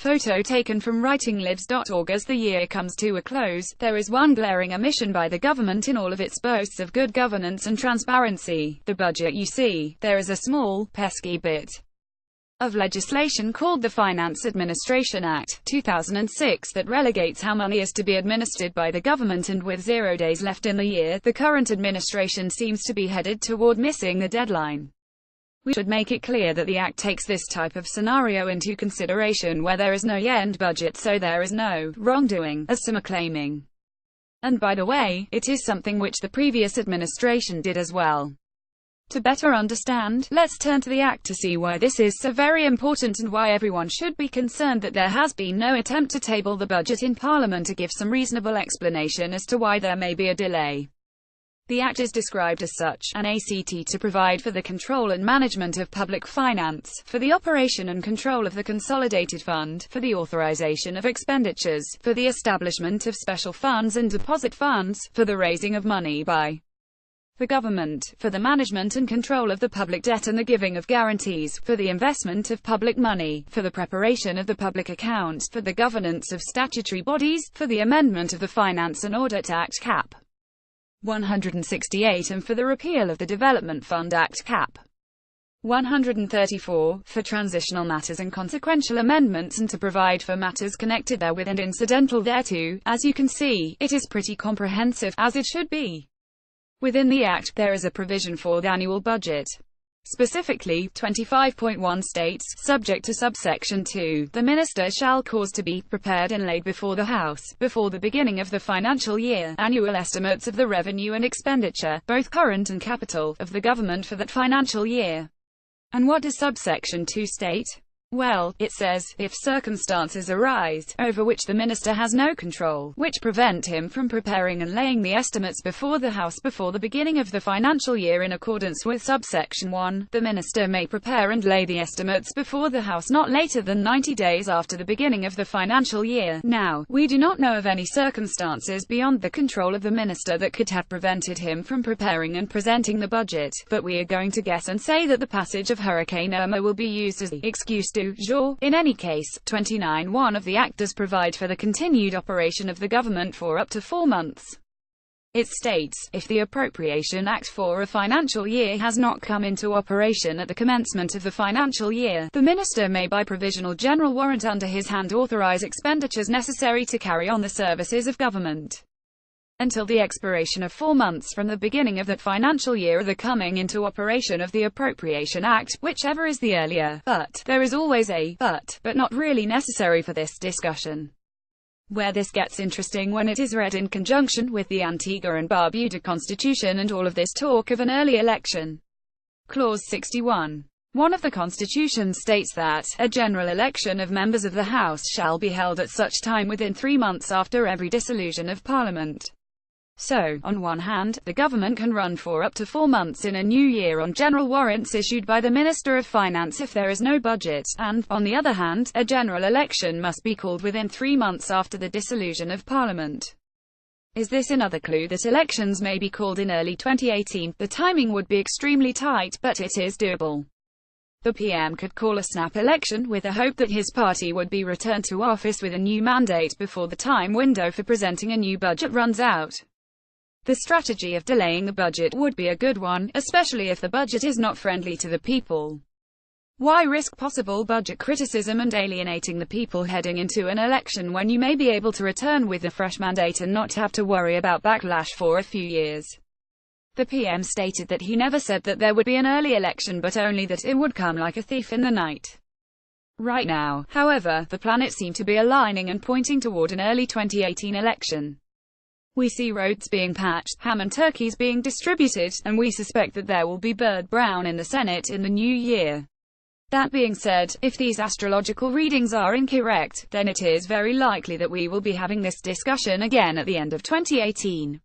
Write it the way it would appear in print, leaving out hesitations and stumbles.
Photo taken from writinglibs.org. As the year comes to a close, there is one glaring omission by the government in all of its boasts of good governance and transparency: the budget. You see, there is a small, pesky bit of legislation called the Finance Administration Act, 2006 that relegates how money is to be administered by the government, and with 0 days left in the year, the current administration seems to be headed toward missing the deadline. We should make it clear that the Act takes this type of scenario into consideration where there is no year-end budget, so there is no wrongdoing, as some are claiming. And by the way, it is something which the previous administration did as well. To better understand, let's turn to the Act to see why this is so very important and why everyone should be concerned that there has been no attempt to table the budget in Parliament to give some reasonable explanation as to why there may be a delay. The Act is described as such: an act to provide for the control and management of public finance, for the operation and control of the consolidated fund, for the authorization of expenditures, for the establishment of special funds and deposit funds, for the raising of money by the government, for the management and control of the public debt and the giving of guarantees, for the investment of public money, for the preparation of the public accounts, for the governance of statutory bodies, for the amendment of the Finance and Audit Act Cap. 168 and for the repeal of the Development Fund Act Cap. 134, for transitional matters and consequential amendments, and to provide for matters connected therewith and incidental thereto. As you can see, it is pretty comprehensive, as it should be. Within the Act, there is a provision for the annual budget. Specifically, 25.1 states, subject to subsection 2, the minister shall cause to be prepared and laid before the House, before the beginning of the financial year, annual estimates of the revenue and expenditure, both current and capital, of the government for that financial year. And what does subsection 2 state? Well, it says, if circumstances arise, over which the minister has no control, which prevent him from preparing and laying the estimates before the House before the beginning of the financial year in accordance with subsection 1, the minister may prepare and lay the estimates before the House not later than 90 days after the beginning of the financial year. Now, we do not know of any circumstances beyond the control of the minister that could have prevented him from preparing and presenting the budget, but we are going to guess and say that the passage of Hurricane Irma will be used as the excuse to in any case. 29(1) of the Act does provide for the continued operation of the government for up to 4 months. It states, if the Appropriation Act for a financial year has not come into operation at the commencement of the financial year, the minister may by provisional general warrant under his hand authorize expenditures necessary to carry on the services of government until the expiration of 4 months from the beginning of that financial year or the coming into operation of the Appropriation Act, whichever is the earlier. But there is always a but not really necessary for this discussion. Where this gets interesting when it is read in conjunction with the Antigua and Barbuda Constitution and all of this talk of an early election. Clause 61. 1 of the Constitution states that a general election of members of the House shall be held at such time within 3 months after every dissolution of Parliament. So, on one hand, the government can run for up to 4 months in a new year on general warrants issued by the Minister of Finance if there is no budget, and, on the other hand, a general election must be called within 3 months after the dissolution of Parliament. Is this another clue that elections may be called in early 2018? The timing would be extremely tight, but it is doable. The PM could call a snap election with the hope that his party would be returned to office with a new mandate before the time window for presenting a new budget runs out. The strategy of delaying the budget would be a good one, especially if the budget is not friendly to the people. Why risk possible budget criticism and alienating the people heading into an election when you may be able to return with a fresh mandate and not have to worry about backlash for a few years? The PM stated that he never said that there would be an early election, but only that it would come like a thief in the night. Right now, however, the planets seem to be aligning and pointing toward an early 2018 election. We see roads being patched, ham and turkeys being distributed, and we suspect that there will be Bird Brown in the Senate in the new year. That being said, if these astrological readings are incorrect, then it is very likely that we will be having this discussion again at the end of 2018.